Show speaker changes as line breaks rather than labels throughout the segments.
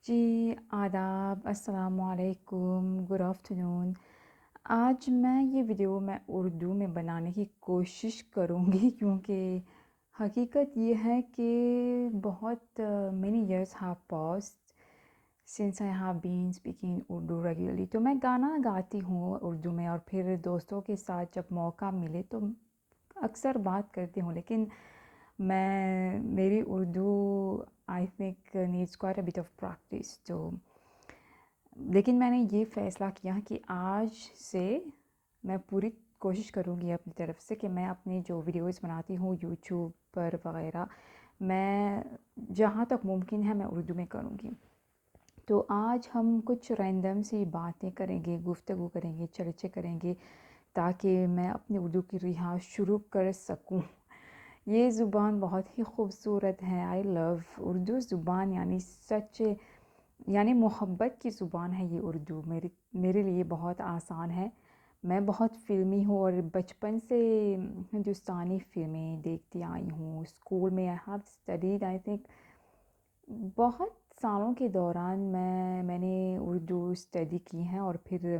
جی آداب، السلام علیکم، گڈ آفٹرنون۔ آج میں ویڈیو اردو میں بنانے کی کوشش کروں گی کیونکہ حقیقت یہ ہے کہ بہت many years have passed since I have been speaking Urdu regularly. تو میں گانا گاتی ہوں اردو میں اور پھر دوستوں کے ساتھ جب موقع ملے تو اکثر بات کرتی ہوں، لیکن میری Urdu I think needs quite a but of practice. تو لیکن میں نے یہ فیصلہ کیا کہ آج سے میں پوری کوشش کروں گی اپنی طرف سے کہ میں اپنی جو ویڈیوز بناتی ہوں یوٹیوب پر وغیرہ، میں جہاں تک ممکن ہے میں اردو میں کروں گی۔ تو آج ہم کچھ رینڈم سی باتیں کریں گے، گفتگو کریں گے، چرچے کریں گے تاکہ میں اپنی اردو کی رہائش شروع کر سکوں۔ یہ زبان بہت ہی خوبصورت ہے، آئی لو اردو زبان، یعنی محبت کی زبان ہے یہ اردو۔ میرے لیے بہت آسان ہے۔ میں بہت فلمی ہوں اور بچپن سے ہندوستانی فلمیں دیکھتی آئی ہوں۔ اسکول میں I have studied I think بہت سالوں کے دوران میں نے اردو اسٹڈی کی ہے، اور پھر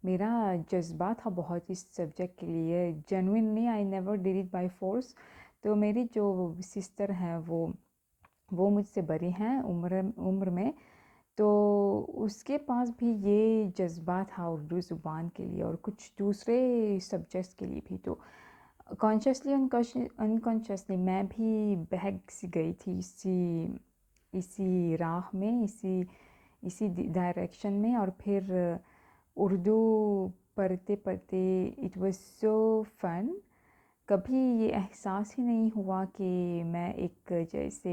میرا جذبہ تھا بہت اس سبجیکٹ کے لیے، genuinely I never did it by force. تو میری جو سسٹر ہیں وہ مجھ سے بڑی ہیں عمر میں، تو اس کے پاس بھی یہ جذبہ تھا اردو زبان کے لیے اور کچھ دوسرے سبجیکٹس کے لیے بھی۔ تو کانشیسلی انکانشیسلی میں بھی بہک سی گئی تھی اسی راہ میں، اسی ڈائریکشن میں، اور پھر اردو پڑھتے پڑھتے اٹ واز سو فن۔ کبھی یہ احساس ہی نہیں ہوا کہ میں ایک جیسے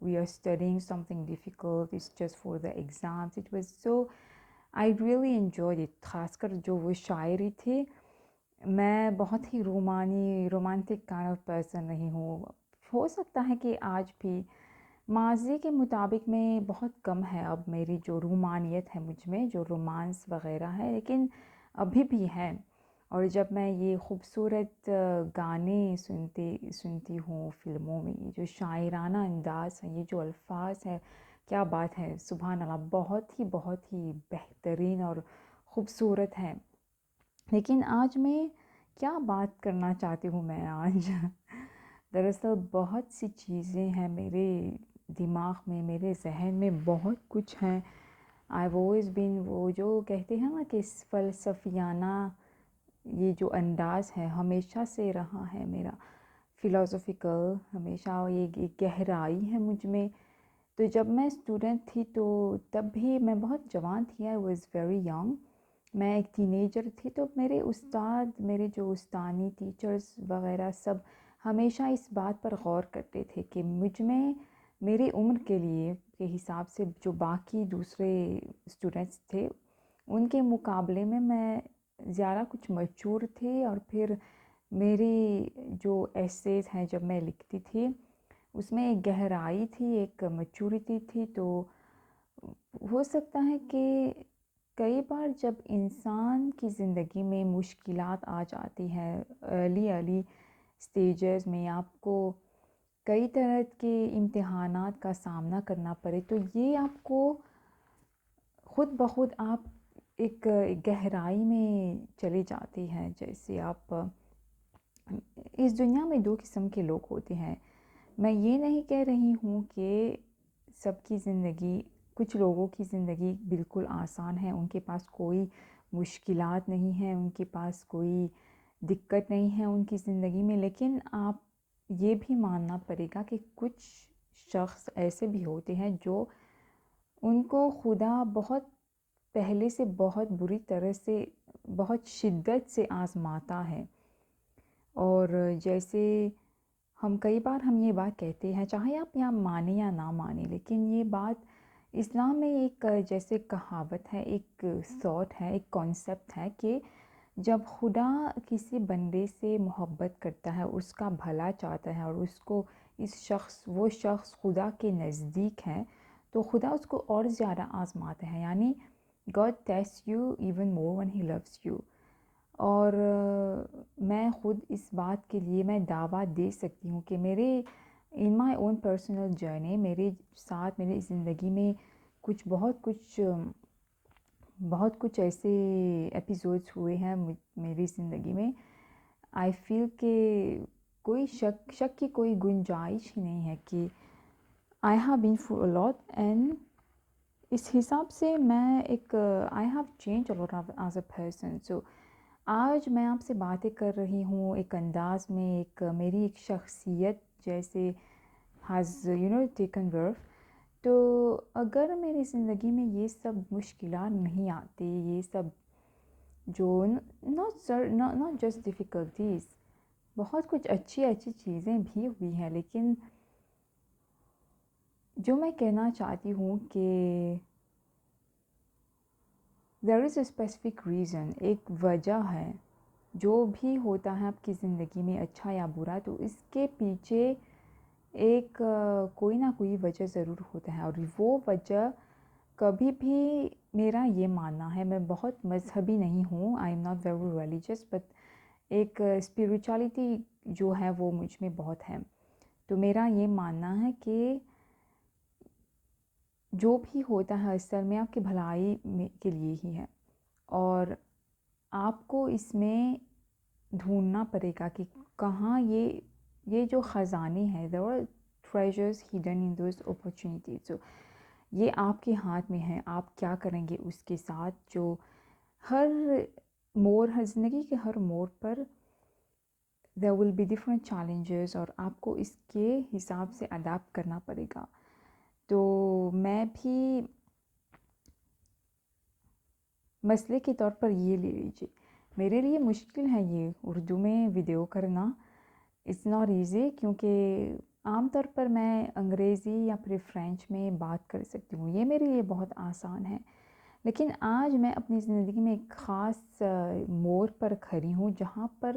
we are studying something difficult, it's just for the exams. It was so I really enjoy it, خاص کر جو وہ شاعری تھی۔ میں بہت ہی رومانٹک کائنڈ آف پرسن رہی ہوں۔ ہو سکتا ہے کہ آج بھی ماضی کے مطابق میں بہت کم ہے اب میری جو رومانیت ہے مجھ میں، جو رومانس وغیرہ ہے، لیکن ابھی بھی ہے۔ اور جب میں یہ خوبصورت گانے سنتی ہوں فلموں میں، یہ جو شاعرانہ انداز ہے، یہ جو الفاظ ہے، کیا بات ہے، سبحان اللہ، بہت ہی بہترین اور خوبصورت ہے۔ لیکن آج میں کیا بات کرنا چاہتی ہوں میں آج دراصل بہت سی چیزیں ہیں میرے دماغ میں، میرے ذہن میں بہت کچھ ہیں۔ I've always been، وہ جو کہتے ہیں نا کہ فلسفیانہ یہ جو انداز ہے ہمیشہ سے رہا ہے میرا، فلاسفیکل، ہمیشہ یہ گہرائی ہے مجھ میں۔ تو جب میں اسٹوڈنٹ تھی تو تب بھی میں بہت جوان تھی، آئی واز ویری ینگ، میں ایک ٹین ایجر تھی۔ تو میرے استاد، میرے جو استانی ٹیچرز وغیرہ سب ہمیشہ اس بات پر غور کرتے تھے کہ مجھ میں میری عمر کے حساب سے جو باقی دوسرے اسٹوڈنٹس تھے ان کے مقابلے میں زیادہ کچھ میچور تھی، اور پھر میری جو ایسیز ہیں جب میں لکھتی تھی اس میں ایک گہرائی تھی، ایک میچورٹی تھی۔ تو ہو سکتا ہے کہ کئی بار جب انسان کی زندگی میں مشکلات آ جاتی ہیں ارلی سٹیجز میں، آپ کو کئی طرح کے امتحانات کا سامنا کرنا پڑے، تو یہ آپ کو خود بخود آپ ایک گہرائی میں چلے جاتے ہیں۔ جیسے آپ اس دنیا میں دو قسم کے لوگ ہوتے ہیں۔ میں یہ نہیں کہہ رہی ہوں کہ سب کی زندگی، کچھ لوگوں کی زندگی بالکل آسان ہے، ان کے پاس کوئی مشکلات نہیں ہیں، ان کے پاس کوئی دقت نہیں ہے ان کی زندگی میں، لیکن آپ یہ بھی ماننا پڑے گا کہ کچھ شخص ایسے بھی ہوتے ہیں جو ان کو خدا بہت پہلے سے بہت بری طرح سے، بہت شدت سے آزماتا ہے۔ اور جیسے کئی بار ہم یہ بات کہتے ہیں، چاہے آپ یہاں مانیں یا نہ مانیں، لیکن یہ بات اسلام میں ایک جیسے کہاوت ہے، ایک تھاٹ ہے، ایک کانسیپٹ ہے کہ جب خدا کسی بندے سے محبت کرتا ہے، اس کا بھلا چاہتا ہے، اور وہ شخص خدا کے نزدیک ہے، تو خدا اس کو اور زیادہ آزماتا ہے، یعنی God tests you even more when he loves you۔ اور میں خود اس بات کے لیے میں دعویٰ دے سکتی ہوں کہ in my own personal journey میرے ساتھ، میری زندگی میں بہت کچھ ایسے ایپیسوڈس ہوئے ہیں میری زندگی میں. آئی فیل کہ کوئی شک کی کوئی گنجائش ہی نہیں ہے کہ I have been through a lot, and اس حساب سے میں I have change a lot as a person. So آج میں آپ سے باتیں کر رہی ہوں ایک انداز میں, میری ایک شخصیت جیسے ہیز ٹیکن برتھ. تو اگر میری زندگی میں یہ سب مشکلات نہیں آتی, یہ سب جو ناٹ جسٹ ڈیفیکلٹیز, بہت کچھ اچھی چیزیں بھی ہوئی ہیں, لیکن جو میں کہنا چاہتی ہوں کہ دیر از اے اسپیسیفک ریزن, ایک وجہ ہے. جو بھی ہوتا ہے آپ کی زندگی میں اچھا یا برا, تو اس کے پیچھے ایک کوئی نہ کوئی وجہ ضرور ہوتا ہے. اور وہ وجہ کبھی بھی, میرا یہ ماننا ہے, میں بہت مذہبی نہیں ہوں, I am not very religious, but ایک اسپریچولیٹی جو ہے وہ مجھ میں بہت ہے. تو میرا یہ ماننا ہے کہ جو بھی ہوتا ہے اصل میں آپ کی بھلائی کے لیے ہی ہے, اور آپ کو اس میں ڈھونڈنا پڑے گا کہ کہاں یہ جو خزانے ہیں, there are treasures hidden in those opportunities. So یہ آپ کے ہاتھ میں ہے, آپ کیا کریں گے اس کے ساتھ. جو ہر زندگی کے ہر موڑ پر there will be different challenges, اور آپ کو اس کے حساب سے اڈاپٹ کرنا پڑے گا. تو میں بھی مسئلے کے طور پر یہ لے لیجیے, میرے لیے مشکل ہے یہ اردو میں ویڈیو کرنا. اٹس ناٹ ایزی, کیونکہ عام طور پر میں انگریزی یا پھر فرینچ میں بات کر سکتی ہوں, یہ میرے لیے بہت آسان ہے. لیکن آج میں اپنی زندگی میں ایک خاص موڑ پر کھڑی ہوں, جہاں پر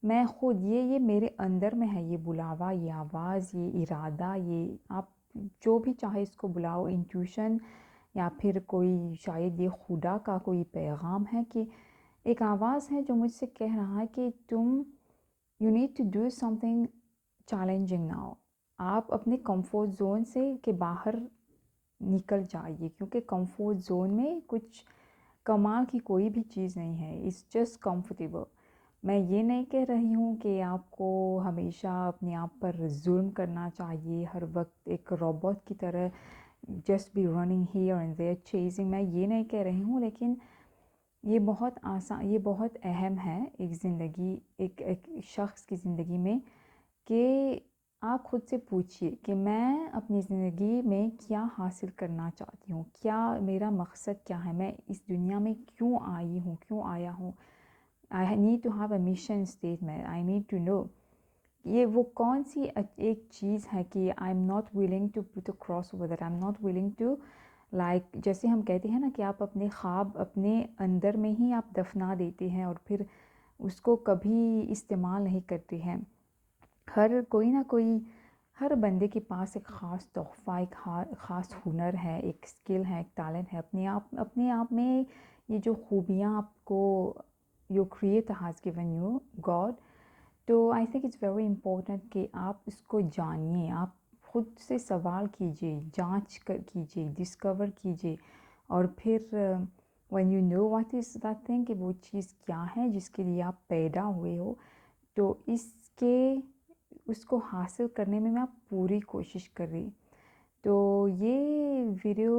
میں خود یہ میرے اندر میں ہے, یہ بلاوا, یہ آواز, یہ ارادہ, یہ آپ جو بھی چاہے اس کو بلاؤ, انٹیوشن, یا پھر کوئی شاید یہ خدا کا کوئی پیغام ہے, کہ ایک آواز ہے جو مجھ سے کہہ رہا ہے کہ تم you need to do something challenging now. آپ اپنے کمفورٹ زون سے کے باہر نکل جائیے, کیونکہ کمفورٹ زون میں کچھ کمال کی کوئی بھی چیز نہیں ہے. It's just comfortable. میں یہ نہیں کہہ رہی ہوں کہ آپ کو ہمیشہ اپنے آپ پر ظلم کرنا چاہیے, ہر وقت ایک روبوٹ کی طرح just be running here and there chasing, میں یہ نہیں کہہ رہی ہوں. لیکن یہ بہت آسان, یہ بہت اہم ہے ایک زندگی, ایک شخص کی زندگی میں, کہ آپ خود سے پوچھئے کہ میں اپنی زندگی میں کیا حاصل کرنا چاہتی ہوں, کیا میرا مقصد کیا ہے, میں اس دنیا میں کیوں آیا ہوں. I need to have a mission statement. I need to know یہ وہ کون سی ایک چیز ہے کہ I'm not willing to put a cross over that. I'm not willing to, like جیسے ہم کہتے ہیں نا کہ آپ اپنے خواب اپنے اندر میں ہی آپ دفنا دیتے ہیں, اور پھر اس کو کبھی استعمال نہیں کرتے ہیں. ہر بندے کے پاس ایک خاص تحفہ, ایک خاص ہنر ہے, ایک اسکل ہے, ایک ٹیلنٹ ہے اپنے آپ میں. یہ جو خوبیاں آپ کو your creator has given you, God. تو I think it's very important کہ آپ اس کو جانیے, آپ خود سے سوال کیجئے, جانچ کیجئے, ڈسکور کیجئے, اور پھر when you know what is that thing, کہ وہ چیز کیا ہے جس کے لیے آپ پیدا ہوئے ہو, تو اس کو حاصل کرنے میں آپ پوری کوشش کریں. تو یہ ویڈیو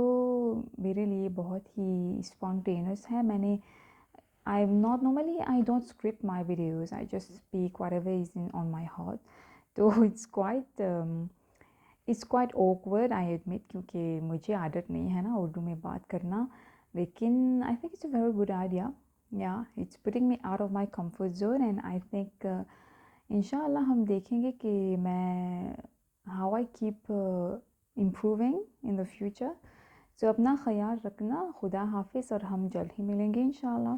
میرے لیے بہت ہی اسپونٹینس ہے. I'm not normally, I don't script my videos, I just speak whatever is on my heart. So it's quite awkward, I admit, کیونکہ مجھے عادت نہیں ہے نا اردو میں بات کرنا. لیکن I think it's a very good idea. Yeah, it's putting me out of my comfort zone, and I think انشاءاللہ ہم دیکھیں گے کہ میں how I keep improving in the future. So اپنا خیال رکھنا, خدا حافظ, اور ہم جلد ہی ملیں گے انشاءاللہ.